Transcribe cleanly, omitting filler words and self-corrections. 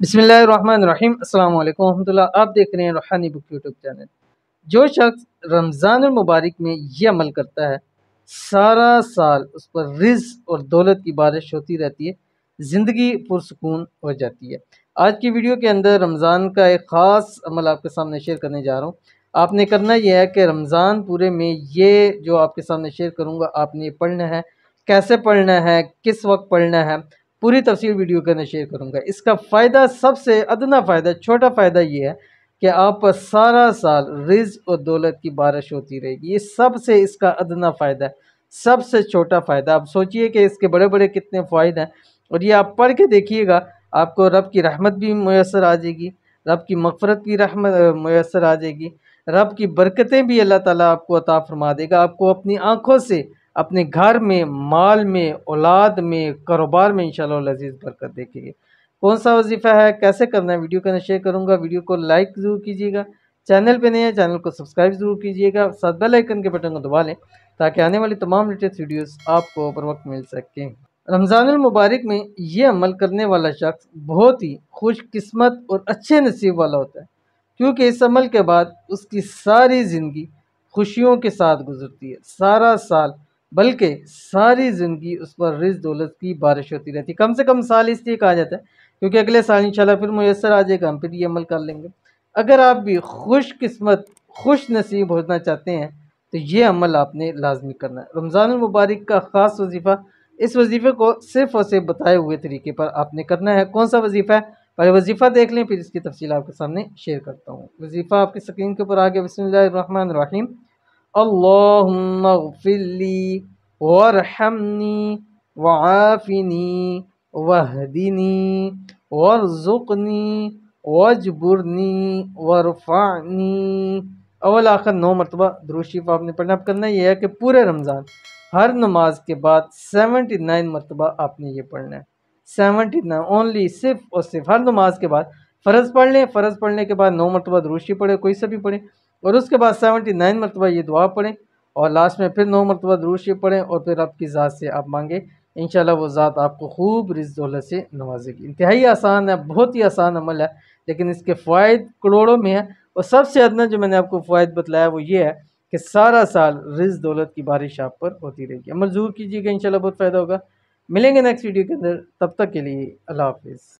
बिस्मिल्लाहिर्रहमानिर्रहीम। अस्सलाम वालेकुम रहमतुल्लाह। आप देख रहे हैं रूहानी बुक यूट्यूब चैनल। जो शख्स रमज़ान मुबारक में ये अमल करता है, सारा साल उस पर रिज़्क़ और दौलत की बारिश होती रहती है, ज़िंदगी पुरसुकून हो जाती है। आज की वीडियो के अंदर रमज़ान का एक ख़ास अमल आपके सामने शेयर करने जा रहा हूँ। आपने करना यह है कि रमज़ान पूरे में ये जो आपके सामने शेयर करूँगा, आपने ये पढ़ना है। कैसे पढ़ना है, किस वक्त पढ़ना है, पूरी तफसील वीडियो के अंदर शेयर करूँगा। इसका फ़ायदा, सबसे अदना फ़ायदा, छोटा फ़ायदा ये है कि आप पर सारा साल रिज़्क़ और दौलत की बारिश होती रहेगी। ये सबसे इसका अदना फ़ायदा है, सबसे छोटा फ़ायदा। आप सोचिए कि इसके बड़े बड़े कितने फ़ायदे हैं, और ये आप पढ़ के देखिएगा, आपको रब की रहमत भी मुयस्सर आ जाएगी, रब की मग़फ़िरत की रहमत मुयस्सर आ जाएगी, रब की बरकतें भी अल्लाह ताला आपको अता फ़रमा देगा। आपको अपनी आँखों से अपने घर में, माल में, औलाद में, कारोबार में इंशाअल्लाह अज़ीज़ बरकत देखेंगे। कौन सा वजीफ़ा है, कैसे करना है, वीडियो के अंदर शेयर करूँगा। वीडियो को लाइक ज़रूर कीजिएगा, चैनल पे नए हैं चैनल को सब्सक्राइब ज़रूर कीजिएगा, साथ बेल आइकन के बटन को दबा लें ताकि आने वाली तमाम लेटेस्ट वीडियोस आपको बर वक्त मिल सकें। रमज़ानुल मुबारक में ये अमल करने वाला शख्स बहुत ही खुशकिस्मत और अच्छे नसीब वाला होता है, क्योंकि इस अमल के बाद उसकी सारी ज़िंदगी खुशियों के साथ गुजरती है। सारा साल, बल्कि सारी ज़िंदगी उस पर रिज़्क़ दौलत की बारिश होती रहती है। कम से कम साल इसलिए कहा जाता है क्योंकि अगले साल इंशाल्लाह फिर मुयस्सर आ जाएगा, हम फिर ये अमल कर लेंगे। अगर आप भी खुशकिस्मत, खुश नसीब होना चाहते हैं तो ये अमल आपने लाजमी करना है। रमज़ानुल मुबारक का ख़ास वजीफ़ा, इस वजीफ़े को सिर्फ़ और सिर्फ बताए हुए तरीके पर आपने करना है। कौन सा वजीफ़ा है, पहले वजीफ़ा देख लें, फिर इसकी तफसील आपके सामने शेयर करता हूँ। वजीफ़ा आपकी स्क्रीन के ऊपर आ गया। बिस्मिल्लाहिर्रहमानिर्रहीम। अल्लाहुम्मा ग़फ़िरली वरहमनी वआफ़िनी वहदिनी वर्ज़ुक़नी वजबुरनी वरफ़अनी। अव्वल आखिर 9 मरतबा दुरूद शरीफ आपने पढ़ना। अब करना यह है कि पूरे रमज़ान हर नमाज के बाद 79 मरतबा आपने ये पढ़ना है। 79 ओनली, सिर्फ और सिर्फ हर नमाज के बाद। फ़र्ज़ पढ़ लें, फ़र्ज़ पढ़ने के बाद 9 मरतबा दुरूद शरीफ पढ़ें, कोई सा भी पढ़ें, और उसके बाद 79 मरतबा ये दुआ पढ़ें, और लास्ट में फिर 9 मरतबा दुरूद शरीफ पढ़ें, और फिर रब की ज़ात से आप मांगें। इंशाअल्लाह वो ज़ात आपको खूब रिज़्क़ दौलत से नवाजेगी। इंतहाई आसान है, बहुत ही आसान अमल है, लेकिन इसके फ़वाइद करोड़ों में है। और सबसे अदना जो मैंने आपको फ़वाइद बतलाया वो ये है कि सारा साल रिज़्क़ दौलत की बारिश आप पर होती रहेगी। अमल ज़रूर कीजिएगा, इंशाअल्लाह बहुत फ़ायदा होगा। मिलेंगे नेक्स्ट वीडियो के अंदर, तब तक के लिए अल्लाह हाफ़िज़।